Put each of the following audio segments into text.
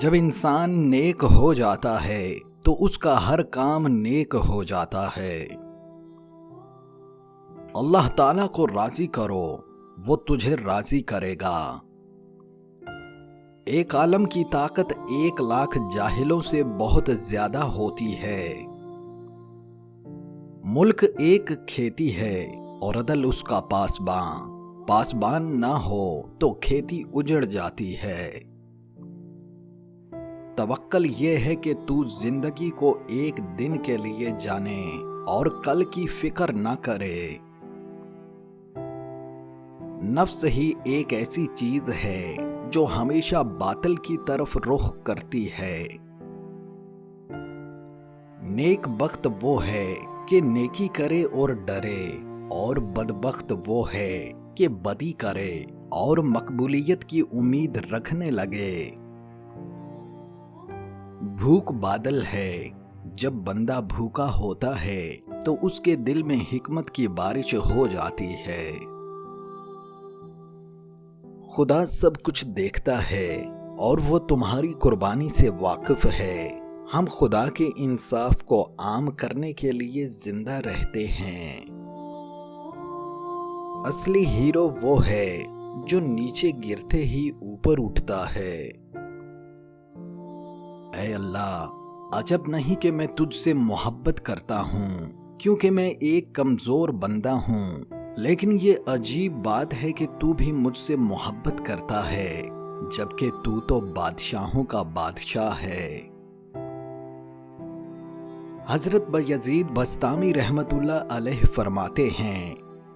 جب انسان نیک ہو جاتا ہے تو اس کا ہر کام نیک ہو جاتا ہے۔ اللہ تعالیٰ کو راضی کرو، وہ تجھے راضی کرے گا۔ ایک عالم کی طاقت 1,00,000 جاہلوں سے بہت زیادہ ہوتی ہے۔ ملک ایک کھیتی ہے اور عدل اس کا پاسباں۔ پاسبان نہ ہو تو کھیتی اجڑ جاتی ہے۔ توکل یہ ہے کہ تو زندگی کو ایک دن کے لیے جانے اور کل کی فکر نہ کرے۔ نفس ہی ایک ایسی چیز ہے جو ہمیشہ باطل کی طرف رخ کرتی ہے۔ نیک بخت وہ ہے کہ نیکی کرے اور ڈرے، اور بدبخت وہ ہے کہ بدی کرے اور مقبولیت کی امید رکھنے لگے۔ بھوک بادل ہے، جب بندہ بھوکا ہوتا ہے تو اس کے دل میں حکمت کی بارش ہو جاتی ہے۔ خدا سب کچھ دیکھتا ہے اور وہ تمہاری قربانی سے واقف ہے۔ ہم خدا کے انصاف کو عام کرنے کے لیے زندہ رہتے ہیں۔ اصلی ہیرو وہ ہے جو نیچے گرتے ہی اوپر اٹھتا ہے۔ اے اللہ، عجب نہیں کہ میں تجھ سے محبت کرتا ہوں، کیونکہ میں ایک کمزور بندہ ہوں، لیکن یہ عجیب بات ہے کہ تو بھی مجھ سے محبت کرتا ہے، جبکہ تو بادشاہوں کا بادشاہ ہے۔ حضرت بایزید بسطامی رحمت اللہ علیہ فرماتے ہیں،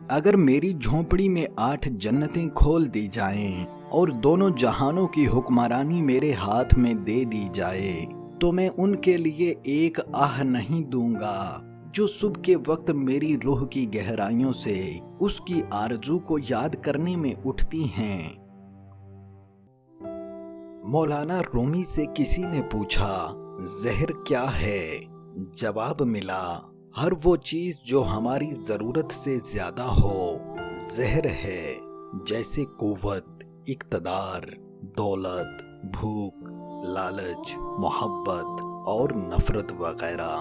اگر میری جھونپڑی میں 8 جنتیں کھول دی جائیں اور دونوں جہانوں کی حکمرانی میرے ہاتھ میں دے دی جائے تو میں ان کے لیے ایک آہ نہیں دوں گا جو صبح کے وقت میری روح کی گہرائیوں سے اس کی آرزو کو یاد کرنے میں اٹھتی ہیں۔ مولانا رومی سے کسی نے پوچھا، زہر کیا ہے؟ جواب ملا، ہر وہ چیز جو ہماری ضرورت سے زیادہ ہو زہر ہے، جیسے قوت، اقتدار، دولت، بھوک، لالچ، محبت اور نفرت وغیرہ۔